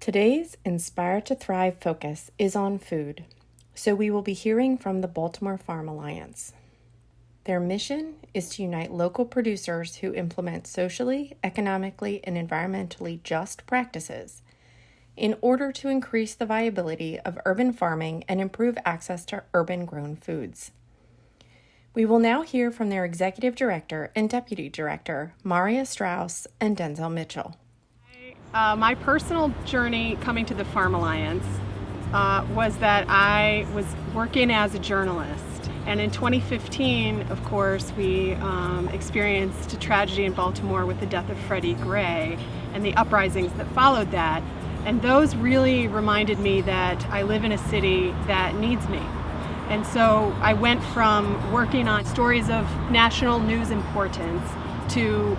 Today's Inspire to Thrive focus is on food, so we will be hearing from the Baltimore Farm Alliance. Their mission is to unite local producers who implement socially, economically, and environmentally just practices in order to increase the viability of urban farming and improve access to urban-grown foods. We will now hear from their Executive Director and Deputy Director, Maria Strauss and Denzel Mitchell. My personal journey coming to the Farm Alliance was that I was working as a journalist. And in 2015, of course, we experienced a tragedy in Baltimore with the death of Freddie Gray and the uprisings that followed that. And those really reminded me that I live in a city that needs me. And so I went from working on stories of national news importance to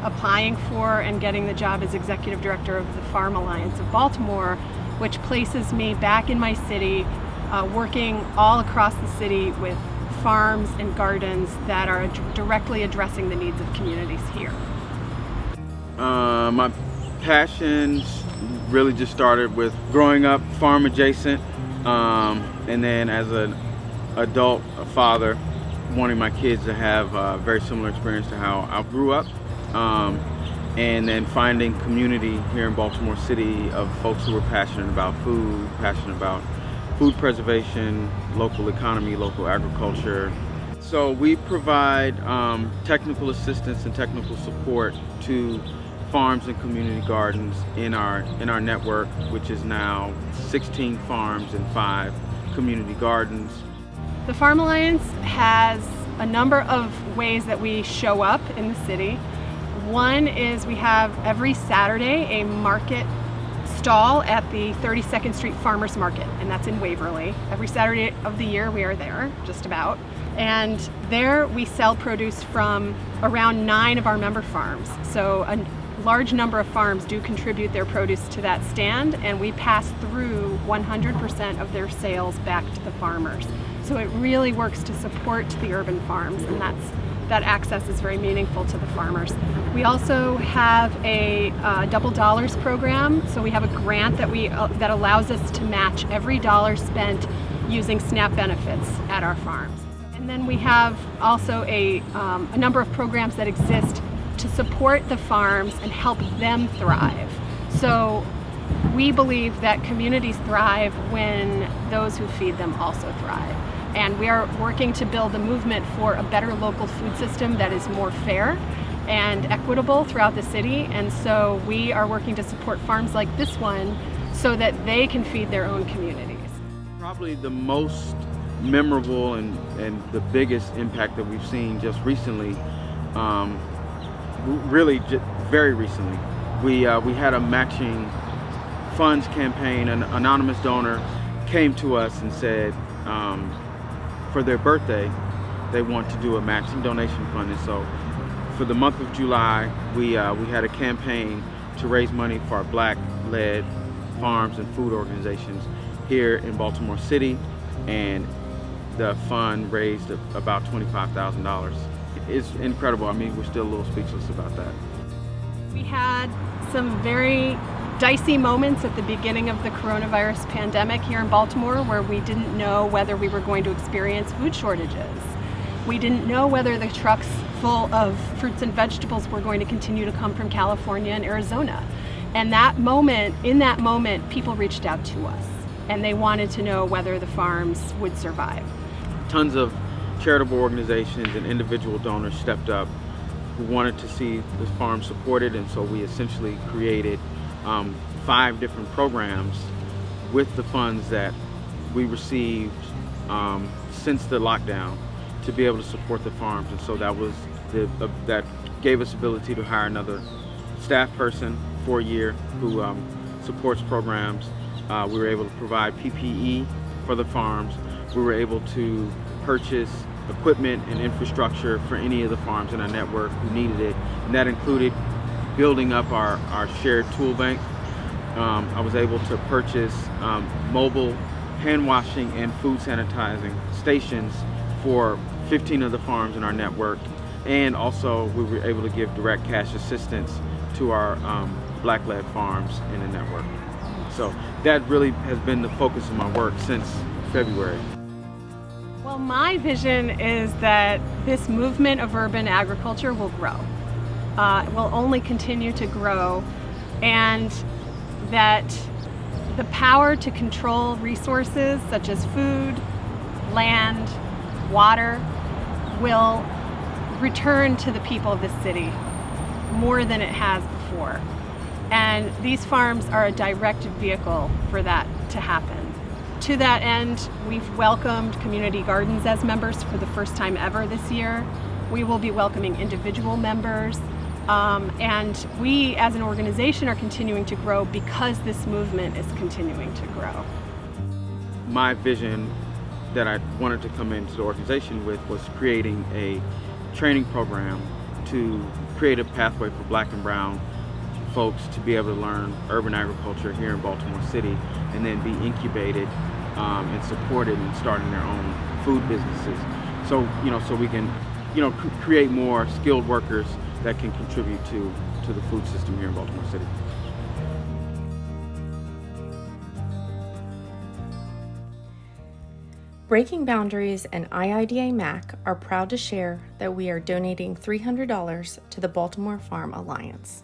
applying for and getting the job as Executive Director of the Farm Alliance of Baltimore, which places me back in my city, working all across the city with farms and gardens that are directly addressing the needs of communities here. My passions really just started with growing up farm adjacent, and then as an adult, a father, wanting my kids to have a very similar experience to how I grew up, and then finding community here in Baltimore City of folks who are passionate about food, passionate about food preservation, local economy, local agriculture. So we provide technical assistance and technical support to farms and community gardens in our network, which is now 16 farms and 5 community gardens. The Farm Alliance has a number of ways that we show up in the city. One is we have every Saturday a market stall at the 32nd Street Farmers Market, and that's in Waverly. Every Saturday of the year we are there, just about. And there we sell produce from around 9 of our member farms. So a large number of farms do contribute their produce to that stand, and we pass through 100% of their sales back to the farmers. So it really works to support the urban farms, and that access is very meaningful to the farmers. We also have a double dollars program. So we have a grant that allows us to match every dollar spent using SNAP benefits at our farms. And then we have also a number of programs that exist to support the farms and help them thrive. So we believe that communities thrive when those who feed them also thrive. And we are working to build a movement for a better local food system that is more fair and equitable throughout the city. And so we are working to support farms like this one so that they can feed their own communities. Probably the most memorable and the biggest impact that we've seen just recently, very recently, we had a matching funds campaign. An anonymous donor came to us and said, for their birthday, they want to do a matching donation fund. And so for the month of July, we had a campaign to raise money for our Black-led farms and food organizations here in Baltimore City, and the fund raised about $25,000. It's incredible. I mean, we're still a little speechless about that. We had some very dicey moments at the beginning of the coronavirus pandemic here in Baltimore, where we didn't know whether we were going to experience food shortages. We didn't know whether the trucks full of fruits and vegetables were going to continue to come from California and Arizona. And in that moment, people reached out to us, and they wanted to know whether the farms would survive. Tons of charitable organizations and individual donors stepped up who wanted to see the farm supported, and so we essentially created 5 different programs with the funds that we received since the lockdown to be able to support the farms. And so that gave us ability to hire another staff person for a year who supports programs. We were able to provide PPE for the farms. We were able to purchase equipment and infrastructure for any of the farms in our network who needed it, and that included building up our shared tool bank. I was able to purchase mobile hand washing and food sanitizing stations for 15 of the farms in our network, and also we were able to give direct cash assistance to our Black-led farms in the network. So that really has been the focus of my work since February. Well, my vision is that this movement of urban agriculture will grow. It will only continue to grow, and that the power to control resources such as food, land, water will return to the people of the city more than it has before. And these farms are a direct vehicle for that to happen. To that end, we've welcomed community gardens as members for the first time ever this year. We will be welcoming individual members. And we as an organization are continuing to grow because this movement is continuing to grow. My vision that I wanted to come into the organization with was creating a training program to create a pathway for Black and brown folks to be able to learn urban agriculture here in Baltimore City, and then be incubated and supported in starting their own food businesses. So, so we can, create more skilled workers that can contribute to the food system here in Baltimore City. Breaking Boundaries and IIDA-MAC are proud to share that we are donating $300 to the Baltimore Farm Alliance.